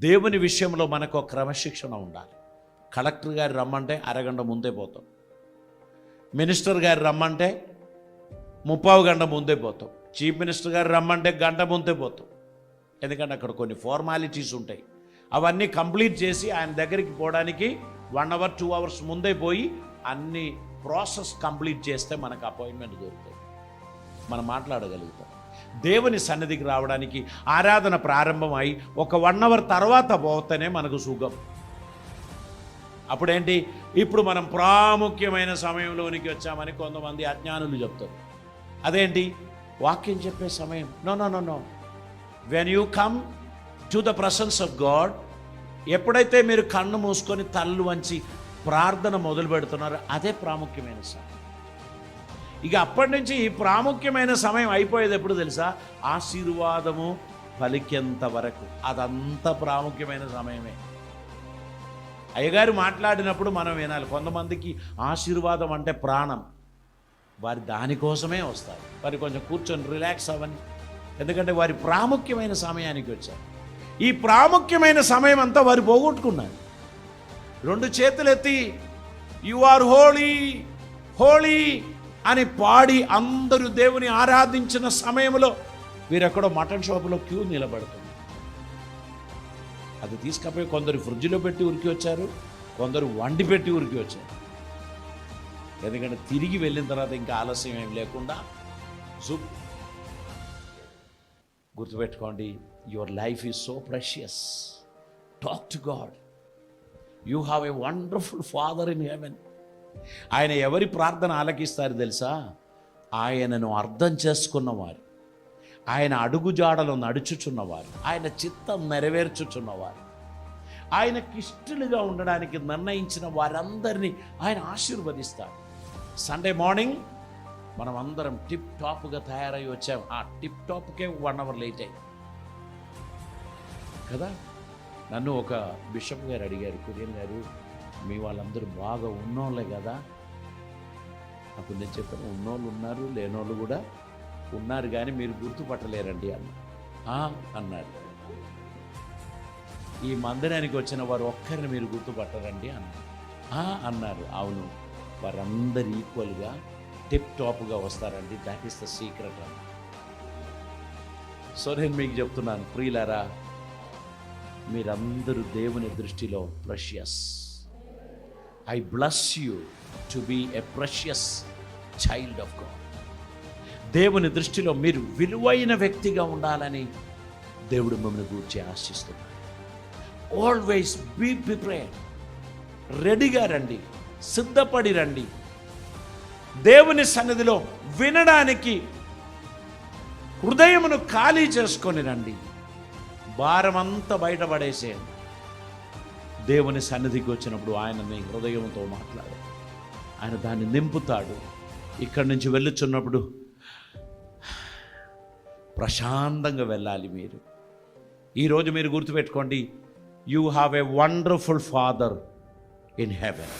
దేవుని విషయంలో మనకు క్రమశిక్షణ ఉండాలి. కలెక్టర్ గారు రమ్మంటే అరగంట ముందే పోతాం, మినిస్టర్ గారు రమ్మంటే 30 గంట ముందే పోతాం, చీఫ్ మినిస్టర్ గారు రమ్మంటే గంట ముందే పోతాం. ఎందుకంటే అక్కడ కొన్ని ఫార్మాలిటీస్ ఉంటాయి, అవన్నీ కంప్లీట్ చేసి ఆయన దగ్గరికి పోవడానికి 1 అవర్ 2 అవర్స్ ముందే పోయి అన్ని ప్రాసెస్ కంప్లీట్ చేస్తే మనకు అపాయింట్మెంట్ దొరుకుతుంది, మనం మాట్లాడగలుగుతాం. దేవుని సన్నిధికి రావడానికి ఆరాధన ప్రారంభం అయి ఒక 1 అవర్ తర్వాత పోతేనే మనకు సుఖం. అప్పుడేంటి, ఇప్పుడు మనం ప్రాముఖ్యమైన సమయంలోనికి వచ్చామని కొంతమంది అజ్ఞానులు చెప్తారు. అదేంటి, వాక్యం చెప్పే సమయం? No no no no. When you come to the presence of God, ఎప్పుడైతే మీరు కన్ను మూసుకొని తల్లు వంచి ప్రార్థన మొదలు పెడుతున్నారో అదే ప్రాముఖ్యమైన సమయం. ఇక అప్పటి నుంచి ఈ ప్రాముఖ్యమైన సమయం అయిపోయేది ఎప్పుడు తెలుసా? ఆశీర్వాదము పలికేంత వరకు అదంతా ప్రాముఖ్యమైన సమయమే. అయ్యగారు మాట్లాడినప్పుడు మనం వినాలి. కొంతమందికి ఆశీర్వాదం అంటే ప్రాణం, వారి దానికోసమే వస్తారు. వారి కొంచెం కూర్చొని రిలాక్స్ అవ్వని, ఎందుకంటే వారి ప్రాముఖ్యమైన సమయానికి వచ్చారు. ఈ ప్రాముఖ్యమైన సమయం అంతా వారు పోగొట్టుకున్నారు. 2 చేతులెత్తి యు ఆర్ హోలీ హోలీ అని పాడి అందరూ దేవుని ఆరాధించిన సమయంలో వీరెక్కడో మటన్ షాపులో క్యూ నిలబడుతుంది. అది తీసుకపోయి కొందరు ఫ్రిడ్జ్లో పెట్టి ఉరికి వచ్చారు, కొందరు వండి పెట్టి ఉరికి వచ్చారు. ఎందుకంటే తిరిగి వెళ్ళిన తర్వాత ఇంకా ఆలస్యం ఏం లేకుండా జూప్. గుర్తుపెట్టుకోండి, your life is so precious. Talk to God. You have a wonderful father in heaven. ఆయన ఎవరి ప్రార్థన ఆలకిస్తారు తెలుసా? ఆయనను అర్థం చేసుకున్నవారు, ఆయన అడుగుజాడలో నడుచుచున్నవారు, ఆయన చిత్తం నెరవేర్చుచున్నవారు, ఆయనకిష్టులుగా ఉండడానికి నిర్ణయించిన వారందరినీ ఆయన ఆశీర్వదిస్తాడు. సండే మార్నింగ్ మనం అందరం టిప్ టాప్గా తయారై వచ్చాం. ఆ టిప్ టాప్కే 1 అవర్ లేట్ అయ్యి కదా. నన్ను ఒక బిషప్ గారు అడిగారు, కురియన్ గారు మీ వాళ్ళందరూ బాగా ఉన్నోళ్ళే కదా. అప్పుడు నేను చెప్పాను, ఉన్నోళ్ళు ఉన్నారు, లేనోళ్ళు కూడా ఉన్నారు, కానీ మీరు గుర్తుపట్టలేరండి అన్నారు. ఈ మందిరానికి వచ్చిన వారు ఒక్కరిని మీరు గుర్తుపట్టరండి అన్నారు. అవును, వారందరూ ఈక్వల్గా టిప్ టాప్గా వస్తారండి. దాట్ ఈస్ ద సీక్రెట్ అని. సో నేను మీకు చెప్తున్నాను ప్రియులారా, మీరందరూ దేవుని దృష్టిలో precious. I bless you to be a precious child of God. దేవుని దృష్టిలో మీరు విలువైన వ్యక్తిగా ఉండాలని దేవుడు మిమ్మల్ని గూర్చి ఆశిస్తున్నాడు. Always be prepared. రెడీగా రండి, సిద్ధపడి రండి. దేవుని సన్నిధిలో వినడానికి హృదయమును ఖాళీ చేసుకొని రండి. భారమంతా బయటపడేసేయండి. దేవుని సన్నిధికి వచ్చినప్పుడు ఆయన మీ హృదయంతో మాట్లాడు, ఆయన దాన్ని నింపుతాడు. ఇక్కడి నుంచి వెళ్ళుచున్నప్పుడు ప్రశాంతంగా వెళ్ళాలి. మీరు ఈరోజు మీరు గుర్తుపెట్టుకోండి, you have a wonderful father in heaven.